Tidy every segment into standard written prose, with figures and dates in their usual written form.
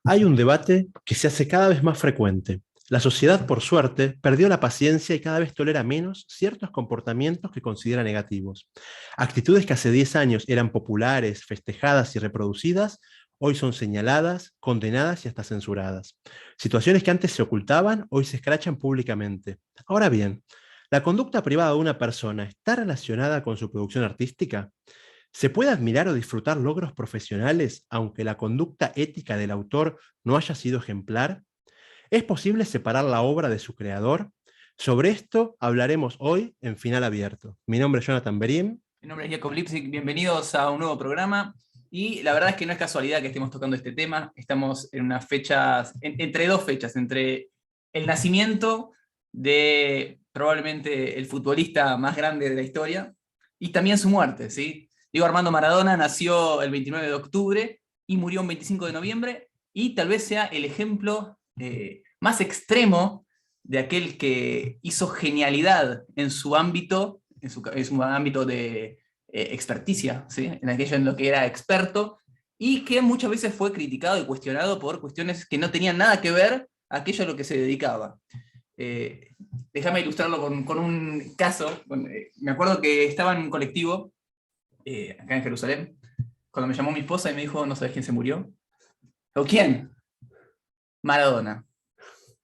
Hay un debate que se hace cada vez más frecuente. La sociedad, por suerte, perdió la paciencia y cada vez tolera menos ciertos comportamientos que considera negativos. Actitudes que hace 10 años eran populares, festejadas y reproducidas, hoy son señaladas, condenadas y hasta censuradas. Situaciones que antes se ocultaban, hoy se escrachan públicamente. Ahora bien, ¿la conducta privada de una persona está relacionada con su producción artística? ¿Se puede admirar o disfrutar logros profesionales aunque la conducta ética del autor no haya sido ejemplar? ¿Es posible separar la obra de su creador? Sobre esto hablaremos hoy en Final Abierto. Mi nombre es Jonathan Berim. Mi nombre es Jacob Lipsik, bienvenidos a un nuevo programa. Y la verdad es que no es casualidad que estemos tocando este tema. Estamos en unas fechas, entre dos fechas, entre el nacimiento de probablemente el futbolista más grande de la historia y también su muerte, ¿sí? Diego Armando Maradona nació el 29 de octubre y murió el 25 de noviembre, y tal vez sea el ejemplo más extremo de aquel que hizo genialidad en su ámbito, en su ámbito de experticia, ¿sí? En aquello en lo que era experto, y que muchas veces fue criticado y cuestionado por cuestiones que no tenían nada que ver a aquello a lo que se dedicaba. Eh, Déjame ilustrarlo con un caso. Me acuerdo que estaba en un colectivo acá en Jerusalén, cuando me llamó mi esposa y me dijo: ¿no sabes quién se murió? ¿O quién? Maradona.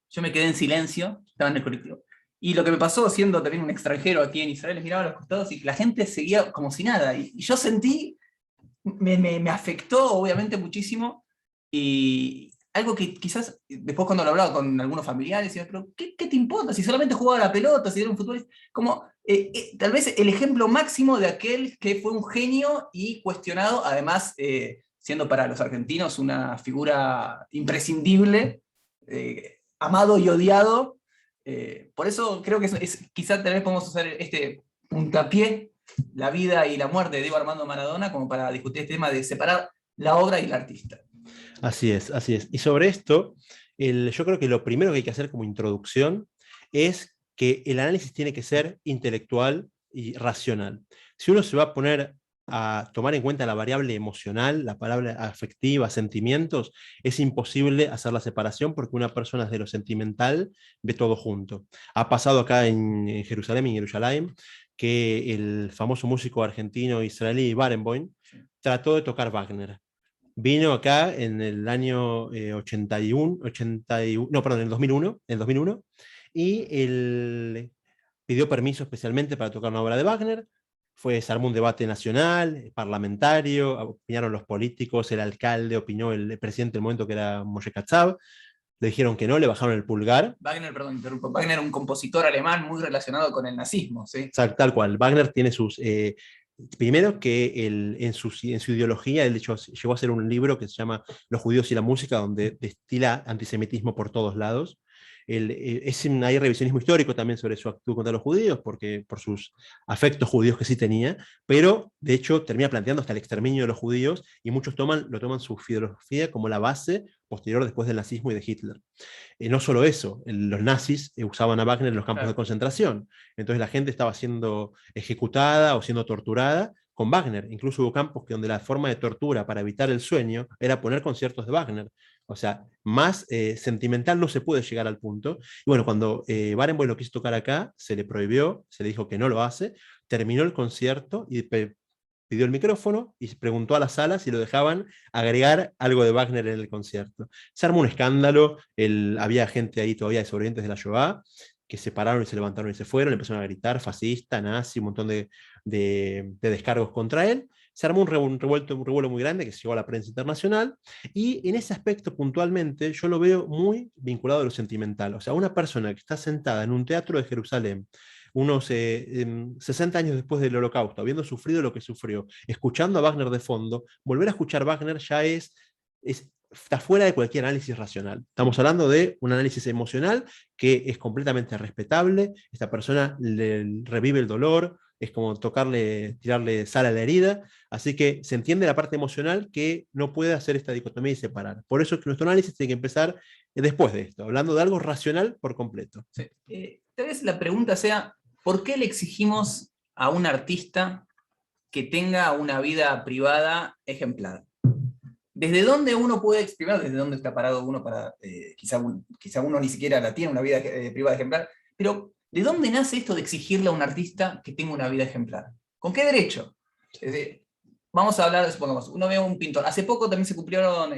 Yo me quedé en silencio, estaba en el colectivo. Y lo que me pasó, siendo también un extranjero aquí en Israel, les miraba a los costados y la gente seguía como si nada. Y yo sentí, me afectó obviamente muchísimo. Y algo que quizás después, cuando lo hablaba con algunos familiares, decía: ¿pero qué te importa? Si solamente jugaba a la pelota, si era un futbolista. Como tal vez el ejemplo máximo de aquel que fue un genio y cuestionado, además siendo para los argentinos una figura imprescindible, amado y odiado. Por eso creo que quizás tal vez podemos usar este puntapié, la vida y la muerte de Diego Armando Maradona, como para discutir este tema de separar la obra y el artista. Así es, así es. Y sobre esto, yo creo que lo primero que hay que hacer como introducción es que el análisis tiene que ser intelectual y racional. Si uno se va a poner a tomar en cuenta la variable emocional, la palabra afectiva, sentimientos, es imposible hacer la separación porque una persona desde lo sentimental ve todo junto. Ha pasado acá en Jerusalén, en Jerusalén, que el famoso músico argentino israelí Barenboim trató de tocar Wagner. Vino acá en el año 81, 81, no, perdón, en el 2001, y él pidió permiso especialmente para tocar una obra de Wagner. Se armó un debate nacional, parlamentario, opinaron los políticos, el alcalde opinó, el presidente del momento, que era Moshe Katsav, le dijeron que no, le bajaron el pulgar. Wagner, perdón, interrumpo. Wagner, un compositor alemán muy relacionado con el nazismo, ¿sí? Tal cual. Wagner tiene sus... primero que en su ideología, él de hecho llegó a hacer un libro que se llama Los judíos y la música, donde destila antisemitismo por todos lados. Hay revisionismo histórico también sobre su actitud contra los judíos, por sus afectos judíos que sí tenía, pero de hecho termina planteando hasta el exterminio de los judíos, y muchos lo toman su filosofía como la base posterior después del nazismo y de Hitler. No solo eso, los nazis usaban a Wagner en los campos de concentración, entonces la gente estaba siendo ejecutada o siendo torturada con Wagner. Incluso hubo campos donde la forma de tortura para evitar el sueño era poner conciertos de Wagner. O sea, más sentimental no se puede llegar al punto. Y bueno, cuando Barenboim lo quiso tocar acá, se le prohibió, se le dijo que no lo hace, terminó el concierto y pidió el micrófono y preguntó a la sala si lo dejaban agregar algo de Wagner en el concierto. Se armó un escándalo, había gente ahí todavía de sobrevivientes de la Shoah, que se pararon y se levantaron y se fueron, empezaron a gritar fascista, nazi, un montón de descargos contra él. Se armó un revuelo muy grande que llegó a la prensa internacional, y en ese aspecto puntualmente yo lo veo muy vinculado a lo sentimental. O sea, una persona que está sentada en un teatro de Jerusalén unos 60 años después del Holocausto, habiendo sufrido lo que sufrió, escuchando a Wagner de fondo, volver a escuchar Wagner ya está fuera de cualquier análisis racional. Estamos hablando de un análisis emocional que es completamente respetable. Esta persona le revive el dolor, es como tirarle sal a la herida, así que se entiende la parte emocional que no puede hacer esta dicotomía y separar. Por eso es que nuestro análisis tiene que empezar después de esto, hablando de algo racional por completo. Sí. Tal vez la pregunta sea: ¿por qué le exigimos a un artista que tenga una vida privada ejemplar? ¿Desde dónde uno puede exprimir, desde dónde está parado uno para, quizá uno ni siquiera la tiene, una vida privada ejemplar, pero ¿de dónde nace esto de exigirle a un artista que tenga una vida ejemplar? ¿Con qué derecho? Es decir, vamos a hablar, supongamos, uno ve a un pintor. Hace poco también se cumplieron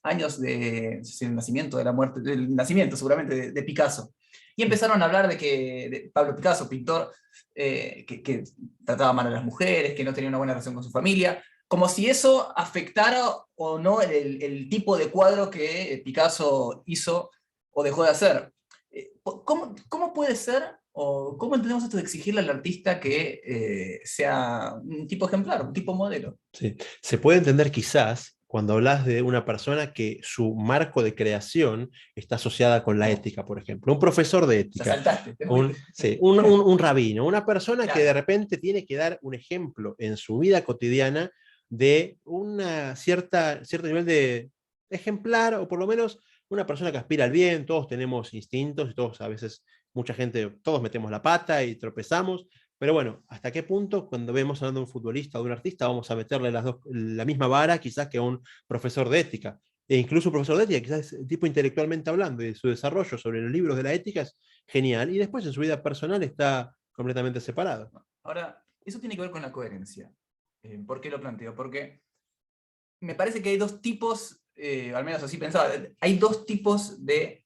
años de, no sé si el nacimiento, de la muerte, del nacimiento seguramente de Picasso. Y empezaron a hablar de Pablo Picasso, pintor, que trataba mal a las mujeres, que no tenía una buena relación con su familia, como si eso afectara o no el tipo de cuadro que Picasso hizo o dejó de hacer. ¿Cómo puede ser, o cómo entendemos esto de exigirle al artista que sea un tipo ejemplar, un tipo modelo? Sí. Se puede entender quizás cuando hablas de una persona que su marco de creación está asociada con la ética, por ejemplo. Un profesor de Ya ética, saltaste. sí, un rabino, una persona Claro. que de repente tiene que dar un ejemplo en su vida cotidiana de una cierto nivel de ejemplar, o por lo menos una persona que aspira al bien. Todos tenemos instintos y todos a veces, mucha gente, todos metemos la pata y tropezamos. Pero bueno, ¿hasta qué punto cuando vemos hablando de un futbolista o de un artista vamos a meterle la misma vara quizás que a un profesor de ética? E incluso un profesor de ética, quizás el tipo intelectualmente hablando y de su desarrollo sobre los libros de la ética es genial, y después en su vida personal está completamente separado. Ahora, eso tiene que ver con la coherencia. ¿Por qué lo planteo? Porque me parece que hay dos tipos, al menos así pensaba, hay dos tipos de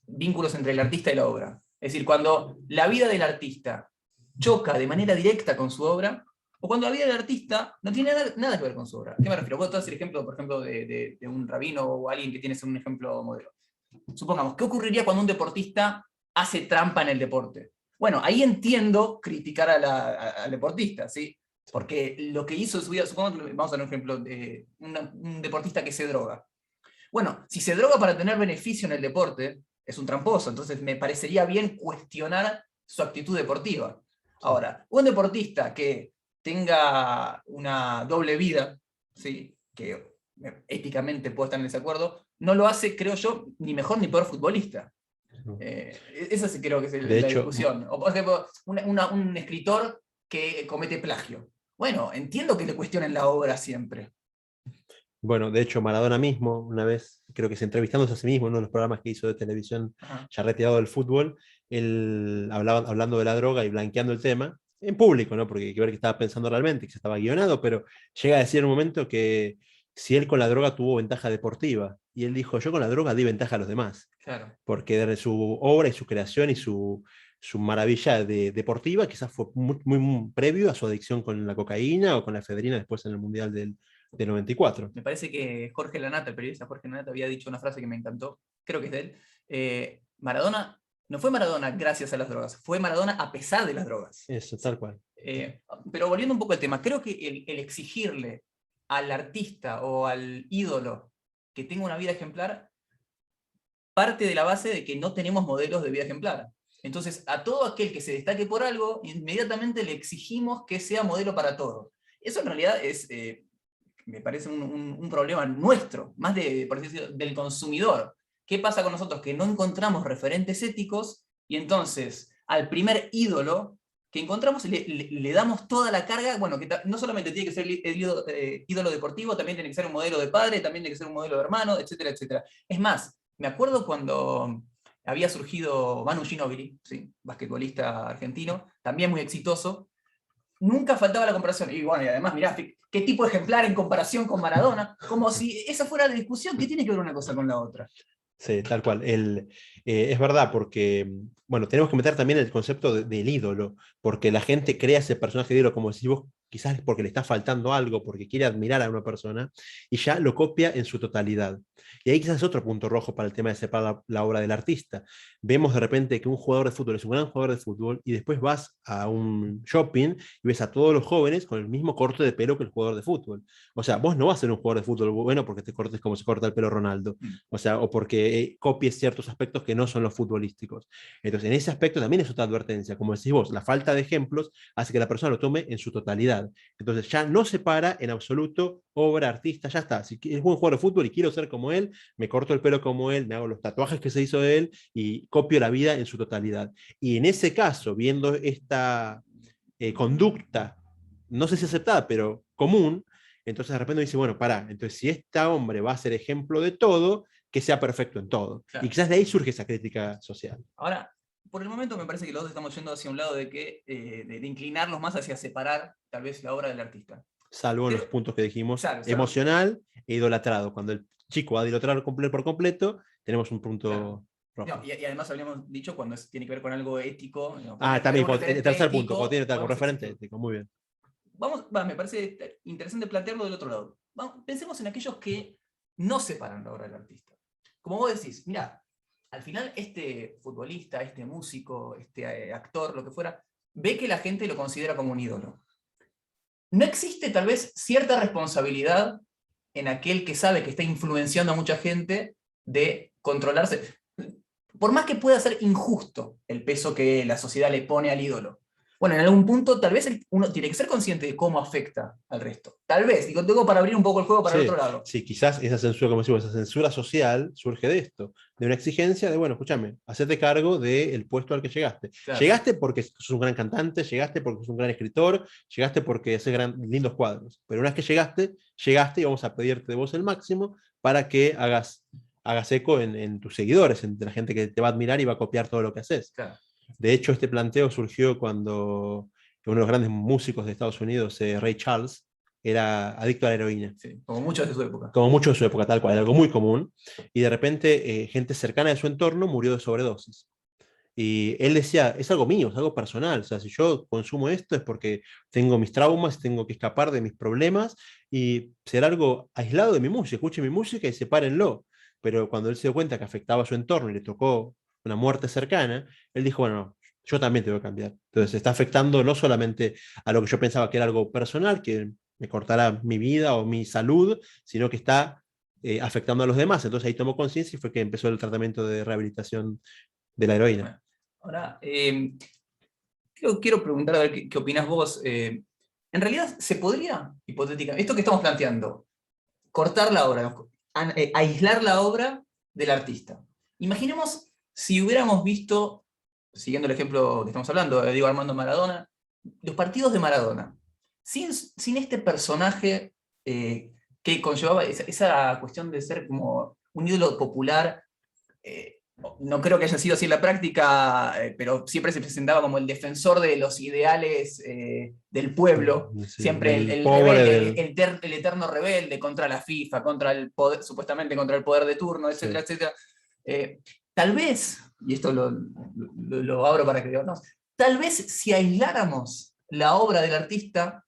vínculos entre el artista y la obra. Es decir, cuando la vida del artista choca de manera directa con su obra, o cuando la vida del artista no tiene nada que ver con su obra. ¿A qué me refiero? Puedo dar el ejemplo, por ejemplo, de un rabino o alguien que tiene que ser un ejemplo modelo. Supongamos, ¿qué ocurriría cuando un deportista hace trampa en el deporte? Bueno, ahí entiendo criticar al deportista, ¿sí? Porque lo que hizo en su vida, supongamos que vamos a dar un ejemplo de un deportista que se droga. Bueno, si se droga para tener beneficio en el deporte, es un tramposo, entonces me parecería bien cuestionar su actitud deportiva. Ahora, un deportista que tenga una doble vida, ¿sí? Que éticamente puedo estar en desacuerdo, no lo hace, creo yo, ni mejor ni peor futbolista. Esa sí creo que es De la hecho, discusión. O por ejemplo, un escritor que comete plagio. Bueno, entiendo que le cuestionen la obra siempre. bueno, de hecho, Maradona mismo, una vez, creo que se entrevistándose a sí mismo en uno de los programas que hizo de televisión, Ajá. ya retirado del fútbol, él hablaba, hablando de la droga y blanqueando el tema, en público, ¿no? Porque hay que ver qué estaba pensando realmente, que se estaba guionado, pero llega a decir en un momento que si él con la droga tuvo ventaja deportiva, y él dijo, yo con la droga di ventaja a los demás, Claro. porque de su obra y su creación y su maravilla deportiva quizás fue muy previo a su adicción con la cocaína o con la efedrina después en el Mundial del 94. Me parece que Jorge Lanata, el periodista Jorge Lanata, había dicho una frase que me encantó, creo que es de él. Maradona, no fue Maradona gracias a las drogas, fue Maradona a pesar de las drogas. Eso, tal cual. Pero volviendo un poco al tema, creo que el exigirle al artista o al ídolo que tenga una vida ejemplar parte de la base de que no tenemos modelos de vida ejemplar. Entonces, a todo aquel que se destaque por algo, inmediatamente le exigimos que sea modelo para todo. Eso en realidad es, me parece un problema nuestro, más por así decirlo, del consumidor. ¿Qué pasa con nosotros? Que no encontramos referentes éticos y entonces al primer ídolo que encontramos le damos toda la carga, bueno, que no solamente tiene que ser el ídolo deportivo, también tiene que ser un modelo de padre, también tiene que ser un modelo de hermano, etcétera, etcétera. Es más, me acuerdo cuando había surgido Manu Ginóbili, ¿sí? Basquetbolista argentino, también muy exitoso, nunca faltaba la comparación. Y bueno, y además, mirá, qué tipo de ejemplar en comparación con Maradona, como si esa fuera la discusión. ¿Qué tiene que ver una cosa con la otra? Sí, tal cual. Es verdad, porque, bueno, tenemos que meter también el concepto del ídolo, porque la gente crea ese personaje de ídolo, como decís vos, quizás es porque le está faltando algo, porque quiere admirar a una persona, y ya lo copia en su totalidad. Y ahí quizás es otro punto rojo para el tema de separar la obra del artista. Vemos de repente que un jugador de fútbol es un gran jugador de fútbol, y después vas a un shopping y ves a todos los jóvenes con el mismo corte de pelo que el jugador de fútbol. O sea, vos no vas a ser un jugador de fútbol bueno porque te cortes como se corta el pelo Ronaldo. O sea, o porque copies ciertos aspectos que no son los futbolísticos. Entonces, en ese aspecto también es otra advertencia. Como decís vos, la falta de ejemplos hace que la persona lo tome en su totalidad. Entonces, ya no separa en absoluto obra, artista, ya está. Si es buen jugador de fútbol y quiero ser como él, me corto el pelo como él, me hago los tatuajes que se hizo de él y copio la vida en su totalidad. Y en ese caso, viendo esta conducta, no sé si aceptada, pero común, Entonces de repente dice, bueno, pará, entonces si este hombre va a ser ejemplo de todo, que sea perfecto en todo. Claro. Y quizás de ahí surge esa crítica social. Ahora, por el momento me parece que los dos estamos yendo hacia un lado de que de inclinarlos más hacia separar tal vez la obra del artista. Salvo en los puntos que dijimos, claro, emocional e idolatrado. Cuando el chico va a idolatrar por completo, tenemos un punto rojo. No, y además habíamos dicho cuando tiene que ver con algo ético. También, el tercer punto, cuando tiene algo referente exigir. ético, muy bien. Me parece interesante plantearlo del otro lado. Pensemos en aquellos que no separan la obra del artista. Como vos decís, mira, al final este futbolista, este músico, este actor, lo que fuera, ve que la gente lo considera como un ídolo. ¿No existe tal vez cierta responsabilidad en aquel que sabe que está influenciando a mucha gente de controlarse? Por más que pueda ser injusto el peso que la sociedad le pone al ídolo. Bueno, en algún punto tal vez uno tiene que ser consciente de cómo afecta al resto. Tal vez, digo, tengo para abrir un poco el juego para el otro lado. Sí, quizás esa censura, como decimos, esa censura social surge de esto, de una exigencia de, bueno, escúchame, hacete cargo del puesto al que llegaste. Claro. Llegaste porque sos un gran cantante, llegaste porque sos un gran escritor, llegaste porque haces lindos cuadros. Pero una vez que llegaste y vamos a pedirte de vos el máximo para que hagas eco en tus seguidores, en la gente que te va a admirar y va a copiar todo lo que haces. Claro. De hecho, este planteo surgió cuando uno de los grandes músicos de Estados Unidos, Ray Charles, era adicto a la heroína. Sí, como muchos de su época. Como muchos de su época, tal cual, era algo muy común. Y de repente, gente cercana de su entorno murió de sobredosis. Y él decía, es algo mío, es algo personal. O sea, si yo consumo esto es porque tengo mis traumas, tengo que escapar de mis problemas y será algo aislado de mi música. Escuchen mi música y sepárenlo. Pero cuando él se dio cuenta que afectaba a su entorno y le tocó una muerte cercana, él dijo, bueno, no, yo también tengo que cambiar. Entonces está afectando no solamente a lo que yo pensaba que era algo personal, que me cortará mi vida o mi salud, sino que está afectando a los demás. Entonces ahí tomó conciencia y fue que empezó el tratamiento de rehabilitación de la heroína. Bueno, ahora, quiero preguntar a ver qué opinás vos. En realidad, ¿se podría, hipotéticamente, esto que estamos planteando, cortar la obra, aislar la obra del artista? Imaginemos si hubiéramos visto, siguiendo el ejemplo que estamos hablando, de Diego Armando Maradona, los partidos de Maradona, sin este personaje que conllevaba esa cuestión de ser como un ídolo popular. No creo que haya sido así en la práctica, pero siempre se presentaba como el defensor de los ideales del pueblo, sí, siempre el rebelde, el eterno rebelde contra la FIFA, contra el poder, supuestamente contra el poder de turno, etcétera, sí, etcétera. Tal vez, y esto lo abro para que veamos, tal vez si aisláramos la obra del artista,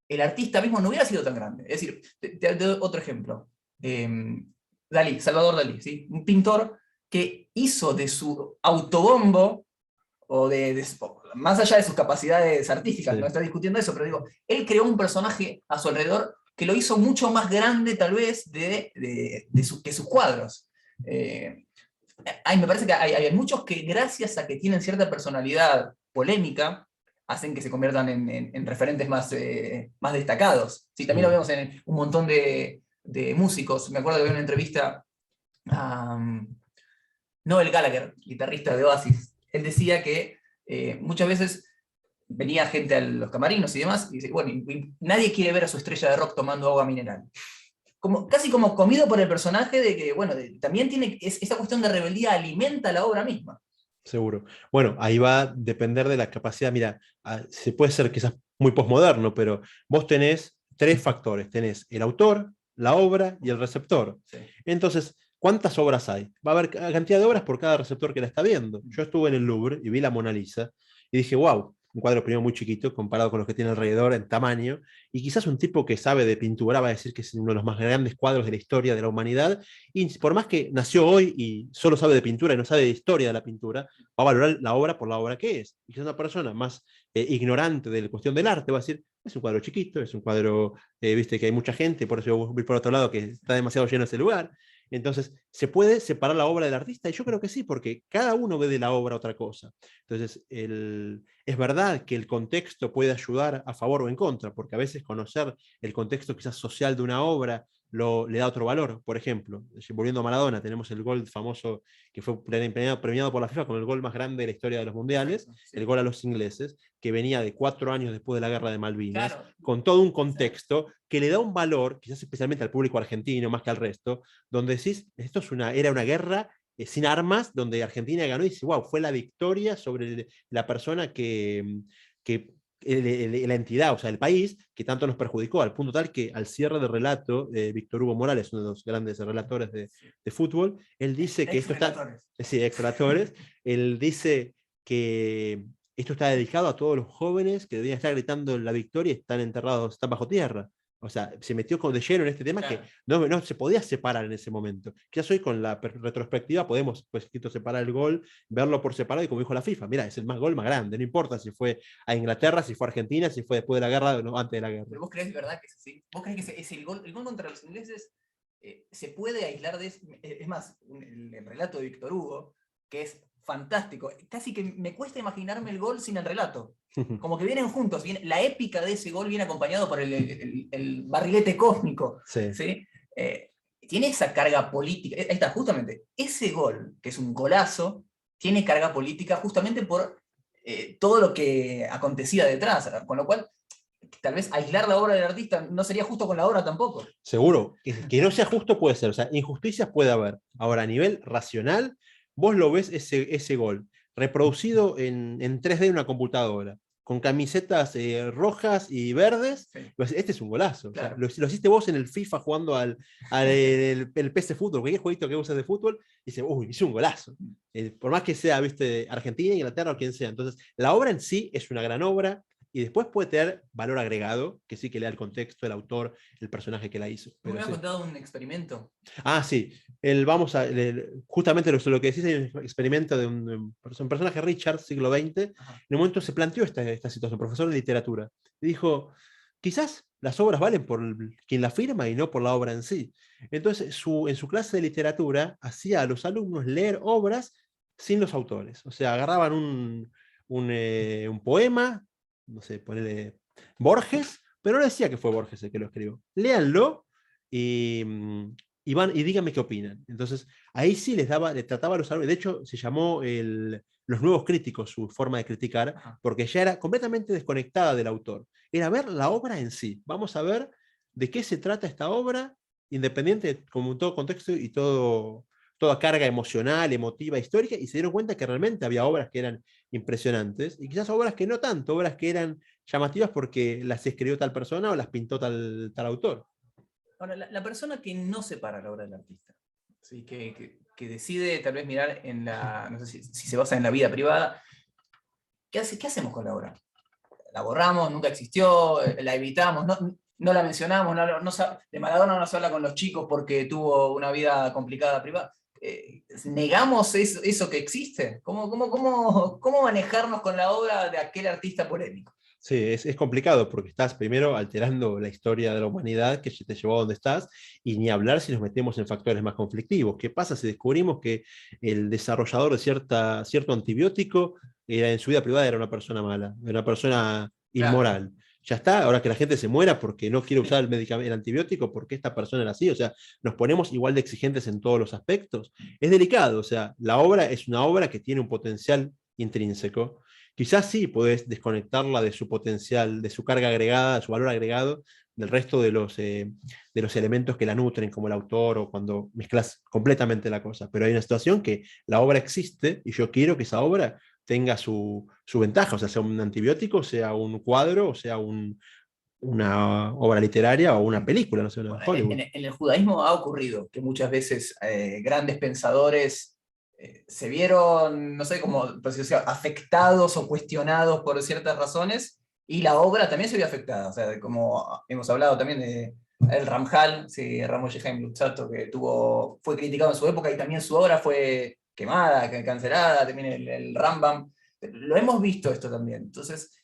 el artista mismo no hubiera sido tan grande. Es decir, te doy otro ejemplo. Dalí, Salvador Dalí, ¿sí? Un pintor que hizo de su autobombo, o más allá de sus capacidades artísticas, sí, no está discutiendo eso, pero digo, él creó un personaje a su alrededor que lo hizo mucho más grande, tal vez, que sus cuadros. Me parece que hay muchos que, gracias a que tienen cierta personalidad polémica, hacen que se conviertan en referentes más destacados. Sí, también lo vemos en un montón de músicos. Me acuerdo que había una entrevista a Noel Gallagher, guitarrista de Oasis. Él decía que muchas veces venía gente a los camarinos y demás, y dice, bueno, y nadie quiere ver a su estrella de rock tomando agua mineral. Casi como comido por el personaje de que, bueno, también tiene esa cuestión de rebeldía alimenta la obra misma. Seguro. Bueno, ahí va a depender de la capacidad. Mira, se puede ser quizás muy posmoderno, pero vos tenés tres factores. Tenés el autor, la obra y el receptor. Sí. Entonces, ¿cuántas obras hay? Va a haber cantidad de obras por cada receptor que la está viendo. Yo estuve en el Louvre y vi la Mona Lisa y dije, wow, un cuadro primero muy chiquito comparado con los que tiene alrededor en tamaño, y quizás un tipo que sabe de pintura va a decir que es uno de los más grandes cuadros de la historia de la humanidad, y por más que nació hoy y solo sabe de pintura y no sabe de historia de la pintura, va a valorar la obra por la obra que es. Y quizás una persona más ignorante de la cuestión del arte va a decir, es un cuadro chiquito, es un cuadro, viste que hay mucha gente, por eso voy por otro lado, que está demasiado lleno ese lugar. Entonces, ¿se puede separar la obra del artista? Y yo creo que sí, porque cada uno ve de la obra otra cosa. Entonces, es verdad que el contexto puede ayudar a favor o en contra, porque a veces conocer el contexto quizás social de una obra le da otro valor. Por ejemplo, volviendo a Maradona, tenemos el gol famoso que fue premiado por la FIFA como el gol más grande de la historia de los mundiales, Sí. el gol a los ingleses, que venía de 4 años después de la guerra de Malvinas, Claro. con todo un contexto que le da un valor, quizás especialmente al público argentino más que al resto, donde decís, esto era una guerra sin armas, donde Argentina ganó y dice, wow, fue la victoria sobre la persona que la entidad, o sea, el país, que tanto nos perjudicó, al punto tal que al cierre del relato, Víctor Hugo Morales, uno de los grandes relatores de fútbol, él dice que esto está... Sí, ex-relatores, él dice que esto está dedicado a todos los jóvenes que debían estar gritando la victoria y están enterrados, están bajo tierra. O sea, se metió de lleno en este tema, claro, que no se podía separar en ese momento. Quizás hoy con la retrospectiva podemos pues, separar el gol, verlo por separado y como dijo la FIFA, mira, es el gol más grande, no importa si fue a Inglaterra, si fue a Argentina, si fue después de la guerra o no, antes de la guerra. ¿Pero vos crees de verdad que es así? ¿Vos crees que es el gol contra los ingleses se puede aislar de eso? Es más, el relato de Víctor Hugo, que es fantástico, casi que me cuesta imaginarme el gol sin el relato. Como que vienen juntos, la épica de ese gol viene acompañado por el barrilete cósmico. Sí. ¿Sí? Tiene esa carga política. Ahí está, justamente, ese gol, que es un golazo, tiene carga política justamente por todo lo que acontecía detrás, con lo cual tal vez aislar la obra del artista no sería justo con la obra tampoco. Seguro, que no sea justo puede ser, o sea, injusticias puede haber. Ahora, a nivel racional, vos lo ves ese gol reproducido en 3D en una computadora, con camisetas rojas y verdes, sí. Este es un golazo. Claro. O sea, lo hiciste vos en el FIFA jugando el PC Fútbol, cualquier jueguito que uses de fútbol, y dices, uy, hice un golazo. Por más que sea, viste, Argentina, Inglaterra o quien sea. Entonces, la obra en sí es una gran obra, y después puede tener valor agregado, que sí que le da el contexto, el autor, el personaje que la hizo. ¿Me había contado un experimento? Ah, sí. Justamente lo que decís, hay un experimento de un personaje, Richard, siglo XX. Ajá. En un momento se planteó esta situación, profesor de literatura. Y dijo, quizás las obras valen por quien la firma y no por la obra en sí. Entonces, en su clase de literatura, hacía a los alumnos leer obras sin los autores. O sea, agarraban un poema, no sé, ponele Borges, pero no decía que fue Borges el que lo escribió. Léanlo y díganme qué opinan. Entonces, ahí sí le trataba a los alumnos. De hecho, se llamó los nuevos críticos, su forma de criticar, porque ya era completamente desconectada del autor. Era ver la obra en sí. Vamos a ver de qué se trata esta obra, independiente, como todo contexto y toda carga emocional, emotiva, histórica, y se dieron cuenta que realmente había obras que eran impresionantes, y quizás obras que no tanto, obras que eran llamativas porque las escribió tal persona o las pintó tal autor. Ahora, la persona que no separa la obra del artista, ¿sí? que decide tal vez mirar en la, no sé si se basa en la vida privada, ¿qué hacemos con la obra? ¿La borramos? ¿Nunca existió? ¿La evitamos? ¿No la mencionamos? De Maradona no se habla con los chicos porque tuvo una vida complicada privada. ¿Negamos eso que existe? ¿Cómo manejarnos con la obra de aquel artista polémico? Sí, es complicado porque estás primero alterando la historia de la humanidad que te llevó a donde estás, y ni hablar si nos metemos en factores más conflictivos. ¿Qué pasa si descubrimos que el desarrollador de cierto antibiótico en su vida privada era una persona mala, era una persona inmoral? Claro. Ya está, ahora que la gente se muera porque no quiere usar el antibiótico porque esta persona era así, o sea, nos ponemos igual de exigentes en todos los aspectos. Es delicado, o sea, la obra es una obra que tiene un potencial intrínseco. Quizás sí podés desconectarla de su potencial, de su carga agregada, de su valor agregado, del resto de los elementos que la nutren, como el autor, o cuando mezclas completamente la cosa. Pero hay una situación que la obra existe y yo quiero que esa obra tenga su ventaja, o sea un antibiótico, sea un cuadro, o sea una obra literaria o una película, no sé, una Hollywood. En el judaísmo ha ocurrido que muchas veces grandes pensadores se vieron, no sé, como afectados o cuestionados por ciertas razones, y la obra también se vio afectada. O sea, como hemos hablado también de el Ramjal, sí, Ramos Yehaim Luzzatto, que fue criticado en su época y también su obra fue quemada, cancelada, también el Rambam. Lo hemos visto esto también. Entonces,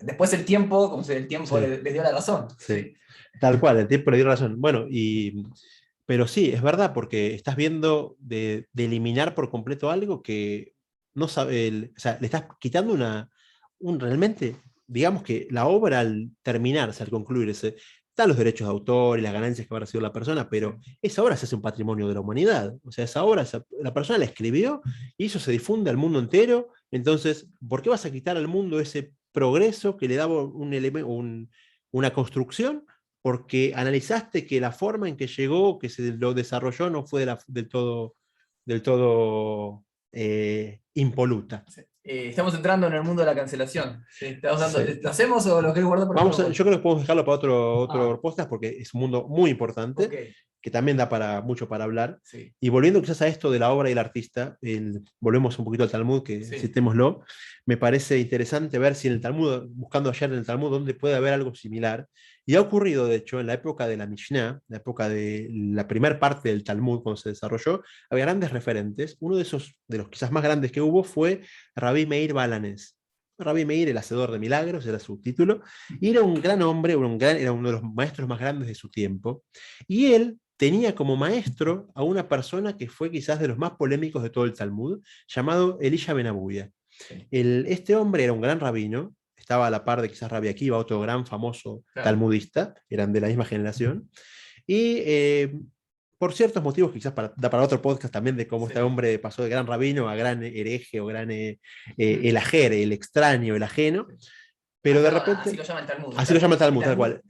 después el tiempo, como si el tiempo sí. les dio la razón. Sí. Tal cual, el tiempo le dio razón. Bueno, pero sí, es verdad, porque estás viendo de eliminar por completo algo que no sabe, o sea, le estás quitando realmente digamos que la obra al terminarse, al concluirse, están los derechos de autor y las ganancias que habrá recibido la persona, pero esa obra se hace un patrimonio de la humanidad. O sea, esa obra, la persona la escribió y eso se difunde al mundo entero. Entonces, ¿por qué vas a quitar al mundo ese progreso que le daba una construcción? Porque analizaste que la forma en que llegó, que se lo desarrolló, no fue del todo impoluta. Sí. Estamos entrando en el mundo de la cancelación. Sí, Sí. ¿lo hacemos o lo querés guardar para otro Yo creo que podemos dejarlo para otro podcast porque es un mundo muy importante, Ok, que también da mucho para hablar. sí. Y volviendo quizás a esto de la obra y el artista, volvemos un poquito al Talmud, que Sí. citémoslo, me parece interesante ver si en el Talmud, buscando ayer en el Talmud, dónde puede haber algo similar. Y ha ocurrido, de hecho, en la época de la Mishnah, la época de la primera parte del Talmud, cuando se desarrolló, había grandes referentes. Uno de los quizás más grandes que hubo fue Rabbi Meir Balanes. Rabbi Meir, el hacedor de milagros, era su título, y era un gran hombre, era uno de los maestros más grandes de su tiempo, y él tenía como maestro a una persona que fue quizás de los más polémicos de todo el Talmud, llamado Elisha Ben Abuya. Sí. Este hombre era un gran rabino, estaba a la par de quizás Rabbi Akiva, otro gran famoso talmudista, eran de la misma generación, y por ciertos motivos, quizás da para otro podcast también de cómo este hombre pasó de gran rabino a gran hereje o gran el ajere, el extraño, el ajeno, pero de repente... Así lo llama el Talmud. Así lo llama el Talmud, tal cual.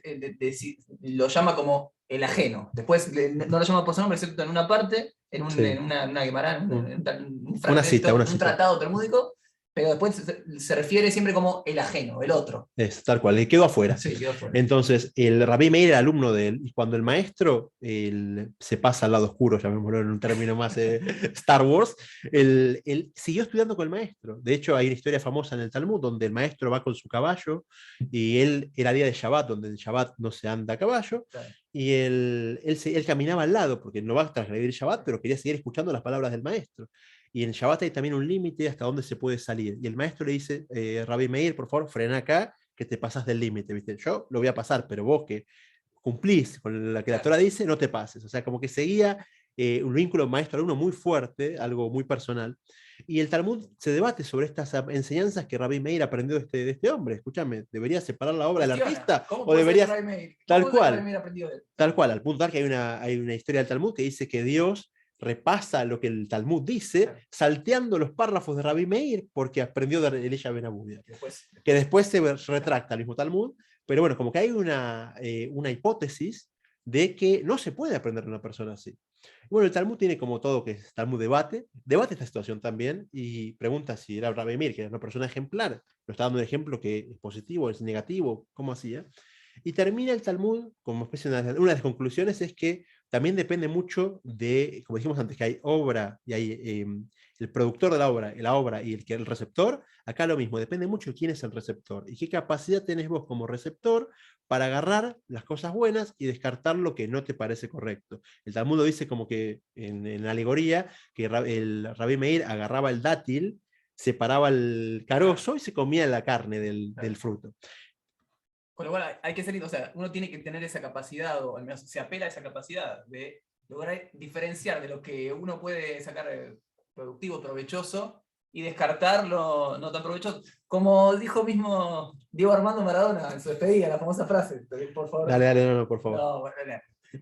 Lo llama como el ajeno. Después no lo llama por su nombre, excepto en una parte, en una Gemara, una cita. un tratado talmúdico, pero después se refiere siempre como el ajeno, el otro. Es tal cual, quedó afuera. Sí, quedó afuera. Entonces, el Rabbi Meir era alumno de él, y cuando el maestro se pasa al lado oscuro, llamémoslo en un término más Star Wars, él siguió estudiando con el maestro. De hecho, hay una historia famosa en el Talmud donde el maestro va con su caballo, y era día de Shabbat, donde en Shabbat no se anda a caballo, claro. Y él caminaba al lado, porque no va a transgredir Shabbat, pero quería seguir escuchando las palabras del maestro. Y en Shabbat hay también un límite hasta dónde se puede salir. Y el maestro le dice, Rabbi Meir, por favor, frena acá, que te pasas del límite, ¿viste? Yo lo voy a pasar, pero vos que cumplís con lo que la Torah dice, no te pases. O sea, como que seguía un vínculo maestro-alumno muy fuerte, algo muy personal. Y el Talmud se debate sobre estas enseñanzas que Rabbi Meir aprendió de este hombre. Escúchame, ¿debería separar la obra del artista? ¿O debería tal cual, al punto tal que hay una historia del Talmud que dice que Dios repasa lo que el Talmud dice, salteando los párrafos de Rabbi Meir, porque aprendió de Elisha Ben Abuya. Que después se retracta el mismo Talmud, pero bueno, como que hay una hipótesis de que no se puede aprender de una persona así. Bueno, el Talmud tiene como todo, que es Talmud debate esta situación también, y pregunta si era Rabbi Meir, que era una persona ejemplar, lo está dando un ejemplo que es positivo, es negativo, ¿cómo hacía? Y termina el Talmud como especie de una de las conclusiones es que también depende mucho de, como dijimos antes, que hay obra y hay el productor de la obra y el receptor. Acá lo mismo, depende mucho de quién es el receptor y qué capacidad tenés vos como receptor para agarrar las cosas buenas y descartar lo que no te parece correcto. El Talmud lo dice como que en la alegoría, que el Rabbi Meir agarraba el dátil, separaba el carozo y se comía la carne del fruto. Con lo cual hay que ser, o sea, uno tiene que tener esa capacidad, o al menos se apela a esa capacidad de lograr diferenciar de lo que uno puede sacar productivo, provechoso, y descartar lo no tan provechoso. Como dijo mismo Diego Armando Maradona en su despedida, la famosa frase, por favor. Dale, no, por favor. No,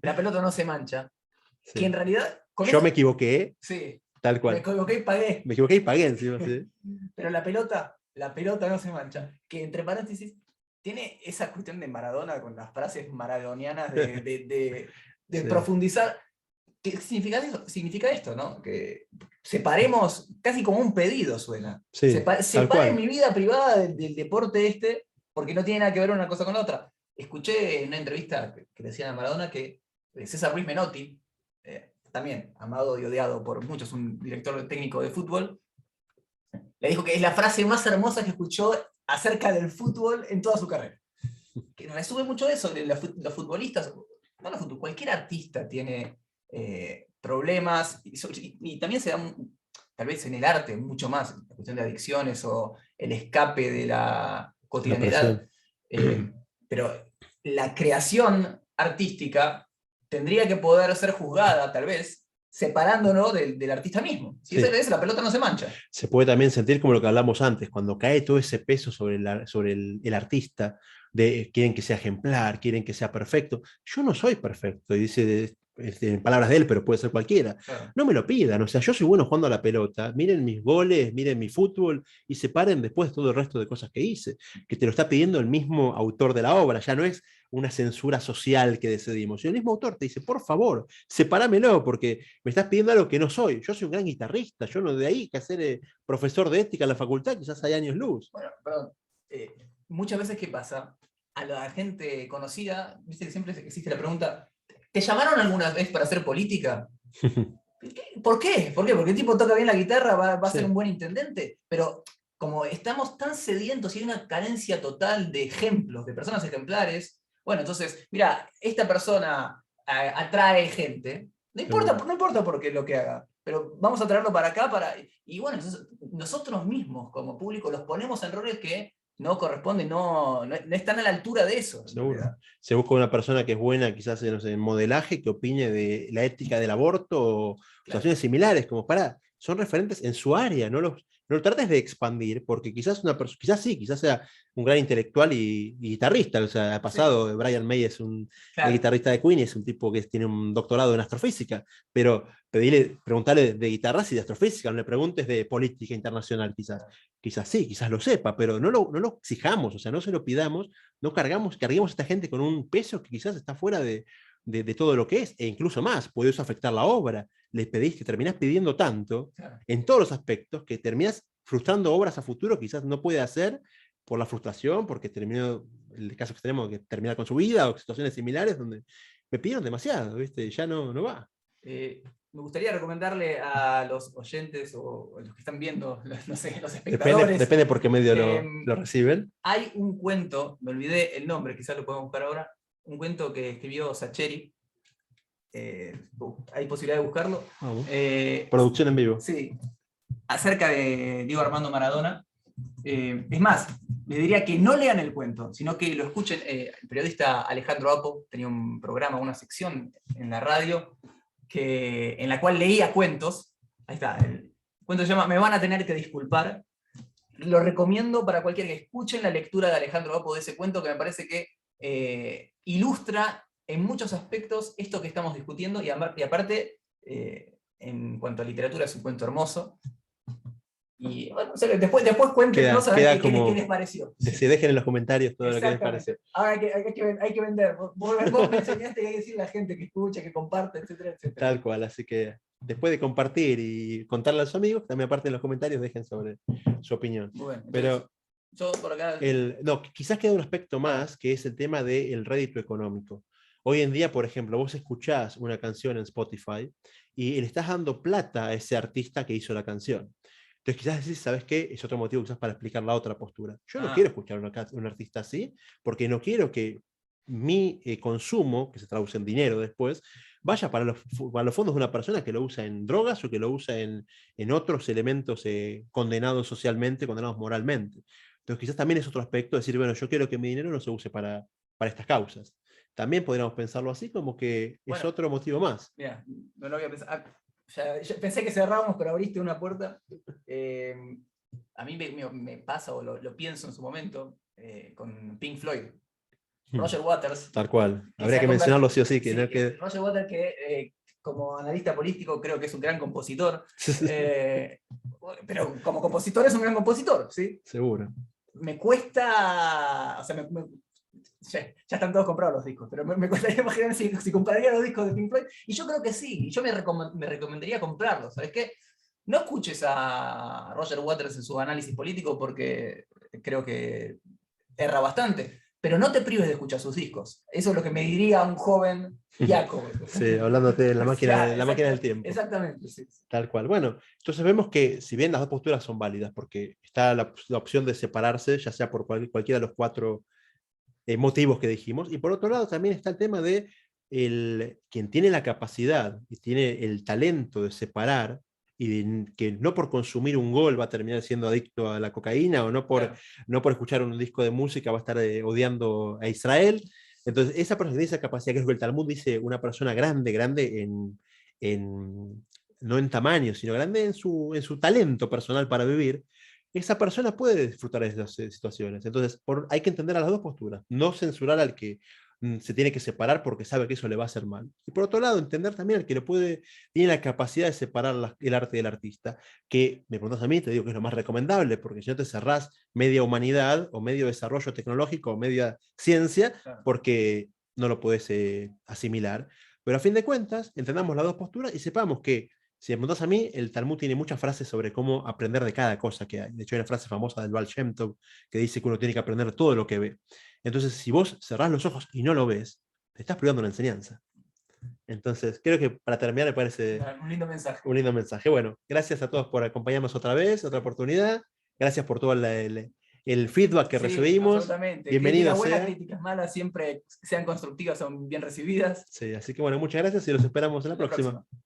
la pelota no se mancha. Sí. Que en realidad... Yo me equivoqué. Sí. Tal cual. Me equivoqué y pagué. Me equivoqué y pagué encima, sí. Pero la pelota no se mancha. Que entre paréntesis, tiene esa cuestión de Maradona con las frases maradonianas de sí. Profundizar. ¿Qué significa esto, no? Que separemos, casi como un pedido suena. Sí, separen mi vida privada del deporte porque no tiene nada que ver una cosa con la otra. Escuché en una entrevista que le decían a Maradona que César Luis Menotti, también amado y odiado por muchos, un director técnico de fútbol, le dijo que es la frase más hermosa que escuchó acerca del fútbol en toda su carrera. Que resume mucho eso, los futbolistas, cualquier artista tiene problemas, y también se da, tal vez en el arte, mucho más, la cuestión de adicciones o el escape de la cotidianidad. Pero la creación artística tendría que poder ser juzgada, tal vez, separándonos del artista mismo. Si Sí. la pelota no se mancha. Se puede también sentir como lo que hablamos antes, cuando cae todo ese peso sobre el artista, de quieren que sea ejemplar, quieren que sea perfecto. Yo no soy perfecto, y dice en palabras de él, pero puede ser cualquiera. Claro. No me lo pidan, o sea, yo soy bueno jugando a la pelota, miren mis goles, miren mi fútbol, y separen después todo el resto de cosas que hice, que te lo está pidiendo el mismo autor de la obra, ya no es una censura social que decidimos. Y el mismo autor te dice, por favor, sepáramelo, porque me estás pidiendo algo que no soy. Yo soy un gran guitarrista, yo no de ahí que ser profesor de ética en la facultad, quizás hay años luz. Bueno, perdón. Muchas veces, ¿qué pasa? A la gente conocida, viste que siempre existe la pregunta, ¿te llamaron alguna vez para hacer política? ¿Por qué? ¿Por qué? Porque el tipo toca bien la guitarra, va a ser un buen intendente, pero como estamos tan sedientos y hay una carencia total de ejemplos, de personas ejemplares, bueno, entonces, mira, esta persona atrae gente, no importa por qué lo que haga, pero vamos a traerlo para acá, y bueno, entonces nosotros mismos como público los ponemos en roles que no corresponden, no están a la altura de eso. Seguro. Se busca una persona que es buena quizás no sé, en modelaje, que opine de la ética del aborto o situaciones similares, como son referentes en su área, no lo trates de expandir, porque quizás una persona, quizás sea un gran intelectual y guitarrista, o sea, ha pasado, Brian May es un guitarrista de Queen y es un tipo que tiene un doctorado en astrofísica, pero preguntarle de guitarras y de astrofísica, no le preguntes de política internacional quizás sí, quizás lo sepa, pero no lo exijamos, o sea, no se lo pidamos, no carguemos a esta gente con un peso que quizás está fuera de todo lo que es, e incluso más, puede eso afectar la obra. Que terminás pidiendo tanto en todos los aspectos que terminás frustrando obras a futuro que quizás no puede hacer por la frustración, porque terminó, el caso que tenemos que terminar con su vida o situaciones similares donde me pidieron demasiado, ¿viste? Ya no va. Me gustaría recomendarle a los oyentes o a los que están viendo, no sé, los espectadores. Depende por qué medio lo reciben. Hay un cuento, me olvidé el nombre, quizás lo podemos buscar ahora, un cuento que escribió Sacheri. Hay posibilidad de buscarlo. Producción en vivo. Sí, acerca de Diego Armando Maradona. Es más, les diría que no lean el cuento, sino que lo escuchen. El periodista Alejandro Apo tenía un programa, una sección en la radio en la cual leía cuentos. Ahí está, el cuento se llama Me van a tener que disculpar. Lo recomiendo para cualquiera que escuchen la lectura de Alejandro Apo de ese cuento, que me parece que ilustra en muchos aspectos esto que estamos discutiendo, y aparte, en cuanto a literatura, es un cuento hermoso. Y bueno, después cuéntenos a ver qué les pareció. Se dejen en los comentarios todo lo que les pareció. Ahora hay que vender. Vos me enseñaste que hay que decirle a la gente que escuche, que comparte, etcétera, etcétera. Tal cual, así que después de compartir y contarle a los amigos, también aparte en los comentarios dejen sobre su opinión. Bueno, entonces, pero yo por acá... quizás queda un aspecto más, que es el tema del rédito económico. Hoy en día, por ejemplo, vos escuchás una canción en Spotify y le estás dando plata a ese artista que hizo la canción. Entonces quizás decís, ¿sabes qué? Es otro motivo quizás para explicar la otra postura. Yo no quiero escuchar a un artista así, porque no quiero que mi consumo, que se traduce en dinero después, vaya para los fondos de una persona que lo usa en drogas o que lo usa en otros elementos condenados socialmente, condenados moralmente. Entonces quizás también es otro aspecto, decir, bueno, yo quiero que mi dinero no se use para estas causas. También podríamos pensarlo así, como que es otro motivo más. Mira, no lo había pensado. Ya pensé que cerrábamos, pero abriste una puerta. A mí me pasa, o lo pienso en su momento, con Pink Floyd. Roger Waters. Tal cual. Habría que mencionarlo sí o sí. Roger Waters, que como analista político creo que es un gran compositor. Pero como compositor es un gran compositor, ¿sí? Seguro. Me cuesta... O sea, ya están todos comprados los discos, pero me gustaría imaginar si compraría los discos de Pink Floyd, y yo creo que sí, y yo me recomendaría comprarlos. ¿Sabes qué? No escuches a Roger Waters en su análisis político, porque creo que erra bastante, pero no te prives de escuchar sus discos. Eso es lo que me diría un joven Jacob. Sí, hablándote de la máquina del tiempo. Exactamente, sí. Tal cual. Bueno, entonces vemos que si bien las dos posturas son válidas, porque está la opción de separarse, ya sea por cualquiera de los cuatro motivos que dijimos, y por otro lado también está el tema de quien tiene la capacidad y tiene el talento de separar, y que no por consumir un gol va a terminar siendo adicto a la cocaína, o no por escuchar un disco de música va a estar odiando a Israel. Entonces esa persona tiene esa capacidad, que es lo que el Talmud dice, una persona grande no en tamaño, sino grande en su talento personal para vivir, esa persona puede disfrutar de esas situaciones. Entonces, hay que entender a las dos posturas, no censurar al que se tiene que separar porque sabe que eso le va a hacer mal. Y por otro lado, entender también al que tiene la capacidad de separar el arte del artista, que me preguntas a mí, te digo que es lo más recomendable, porque si no te cerrás media humanidad, o medio desarrollo tecnológico, o media ciencia, Claro. porque no lo puedes asimilar. Pero a fin de cuentas, entendamos las dos posturas y sepamos que, si me preguntas a mí, el Talmud tiene muchas frases sobre cómo aprender de cada cosa que hay. De hecho, hay una frase famosa del Baal Shem Tov que dice que uno tiene que aprender todo lo que ve. Entonces, si vos cerrás los ojos y no lo ves, te estás privando una enseñanza. Entonces, creo que para terminar me parece Un lindo mensaje. un lindo mensaje. Bueno, gracias a todos por acompañarnos otra vez, otra oportunidad. Gracias por todo el feedback que Sí, recibimos. absolutamente. Bienvenido Críticas buenas, sea. críticas malas, siempre sean constructivas, son bien recibidas. Sí, así que bueno, muchas gracias y los esperamos en la Hasta la próxima. próxima.